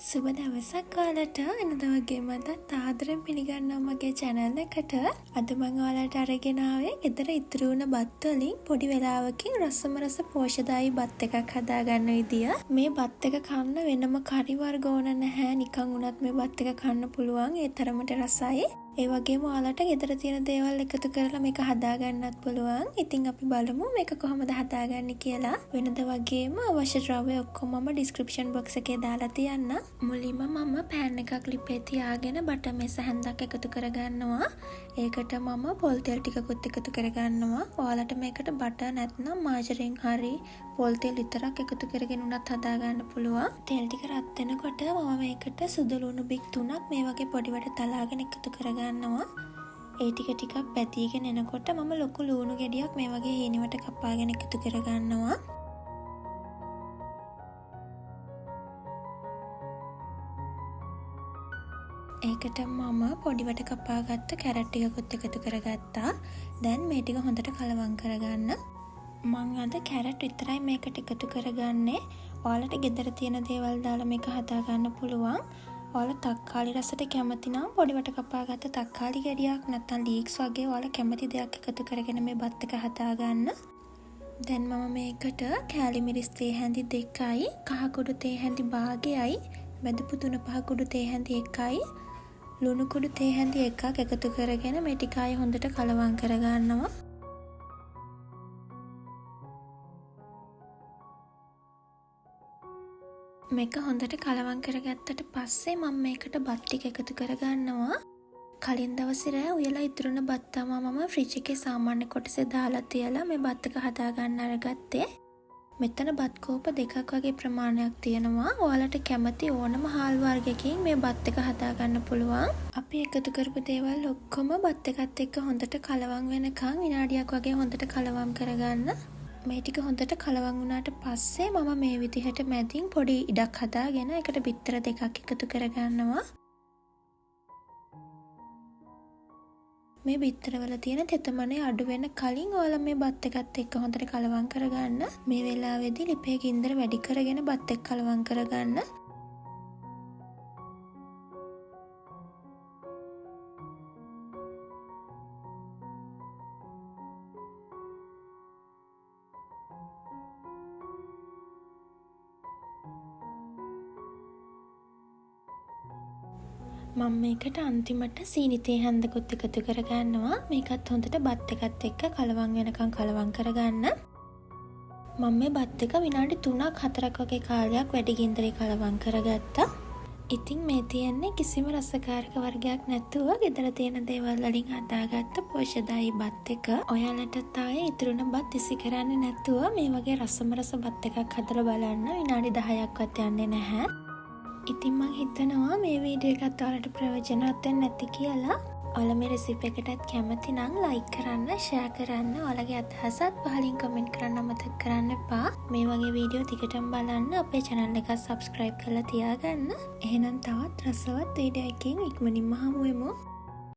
සුබ දවසක් ඔයාලට. වෙනද වගේම අදත් ආදරෙන් පිළිගන්නවා මගේ channel එකට. අද මම ඔයාලට අරගෙන ආවේ ගෙදර ඉතුරු වුණ බත් වලින් පොඩි වෙලාවකින් රසම රස පෝෂ්‍යදායී බත් එකක් හදාගන්න විදිය. මේ බත් එක කන්න වෙනම කරි වර්ග ඕන නැහැ. නිකන් උනත් මේ බත් එක කන්න පුළුවන්. ඒ තරමට රසයි. ඒ වගේම ඔයාලට ගෙදර තියෙන දේවල් එකතු කරලා මේක හදාගන්නත් පුළුවන්. ඉතින් අපි බලමු මේක කොහොමද හදාගන්නේ කියලා. වෙනද වගේම අවශ්‍ය ද්‍රව්‍ය ඔක්කොම මම description box එකේ දාලා තියන්නම්. මුලින්ම මම pan එකක් ලිපේ තියාගෙන බටර් මේස හැන්දක් එකතු කරගන්නවා. ඒකට මම පොල් තෙල් ටිකකුත් එකතු කරගන්නවා. ඔයාලට මේකට බටර් නැත්නම් මාජරින් හරි පොල් තෙල් විතරක් එකතු කරගෙන උනත් හදාගන්න පුළුවන්. තෙල් ටික රත් වෙනකොට මම මේකට සුදු ලුණු බික් 3ක් මේ වගේ පොඩි වට තලාගෙන එකතු කරගන්නවා. ඒ ටික පැතිගෙන එනකොට මම ලොකු ලුණු ගෙඩියක් මේ වගේ හීනෙවට කපාගෙන එකතු කරගන්නවා. ඒකට මම පොඩිවට කපාගත්ත කැරට් ටිකකුත් එකතු කරගත්තා. දැන් මේ ටික හොඳට කලවම් කරගන්න. මං අද කැරට් විතරයි මේකට එකතු කරගන්නේ. ඔයාලට ගෙදර තියෙන දේවල් දාලා මේක හදාගන්න පුළුවන්. ඔයාලා තක්කාලි රසට කැමති නම් පොඩිවට කපාගත්ත තක්කාලි ගෙඩියක් නැත්නම් ලීක්ස් වගේ ඔයාලා කැමති දෙයක් එකතු කරගෙන මේ බත් එක හදාගන්න. දැන් මම මේකට කෑලි මිරිස් තේ හැඳි 2යි, කහ කුඩු තේ හැඳි භාගයයි, බෙදපු 3-5 කුඩු තේ හැඳි 1යි, ලුණු කුඩු තේ හැඳි 1ක් එකතු කරගෙන මේ ටික ආයේ හොඳට කලවම් කරගන්නවා. මේක හොඳට කලවම් කරගත්තට පස්සේ මම මේකට බත් ටික එකතු කරගන්නවා. කලින් දවසේ රෑ උයලා ඉතුරුන බත් තමයි මම ෆ්‍රිජ් එකේ සාමාන්‍ය කොටසේ දාලා තියලා මේ බත් එක හදාගන්න අරගත්තේ. මෙතන බත් කෝප 2ක් වගේ ප්‍රමාණයක් තියෙනවා. ඔයාලට කැමති ඕනම හාල් වර්ගයකින් මේ බත් එක හදාගන්න පුළුවන්. අපි එකතු කරපු දේවල් ඔක්කොම බත් එකත් එක්ක හොඳට කලවම් වෙනකන් විනාඩියක් වගේ හොඳට කලවම් කරගන්න. මේ ටික හොඳට කලවම් වුණාට පස්සේ මම මේ විදිහට මැදින් පොඩි ඉඩක් හදාගෙන ඒකට බිත්තර 2ක් එකතු කරගන්නවා. මේ බිත්තර වල තියෙන තෙතමනේ අඩු වෙන කලින් ඔයාලා මේ බත් එකත් එක්ක හොඳට කලවම් කරගන්න. මේ වෙලාවේදී ලිපේ ගින්දර වැඩි කරගෙන බත් එක්ක කලවම් කරගන්න. මම මේකට අන්තිමට සීනි තේ හැන්දකුත් එකතු කරගන්නවා. මේකත් හොඳට බත් එකත් එක්ක කලවම් වෙනකන් කලවම් කරගන්න. මම මේ බත් එක විනාඩි 3-4ක් වගේ කාලයක් වැඩි ගින්දරේ කලවම් කරගත්තා. ඉතින් මේ තියෙන්නේ කිසිම රසකාරක වර්ගයක් නැතුව ගෙදර තියෙන දේවල් වලින් හදාගත්ත පෝෂ්‍යදායී බත් එක. ඔයාලටත් ආයේ ඉතුරුන බත් ඉසි කරන්නේ නැතුව මේ වගේ රසම රස බත් එකක් හදලා බලන්න. විනාඩි 10ක්වත් යන්නේ නැහැ. ඉතින් මං හිතනවා මේ වීඩියෝ එකත් ඔයාලට ප්‍රයෝජනවත් වෙන්න ඇති කියලා. ඔයාලා මේ රෙසිපි එකටත් කැමති නම් ලයික් කරන්න, ෂෙයා කරන්න, ඔයාලගේ අදහසත් පහලින් කමෙන්ට් කරන්න අමතක කරන්න එපා. මේ වගේ වීඩියෝ ටිකටම බලන්න අපේ channel එක subscribe කරලා තියාගන්න. එහෙනම් තවත් රසවත් වීඩියෝ එකකින් ඉක්මනින්ම හමු වෙමු.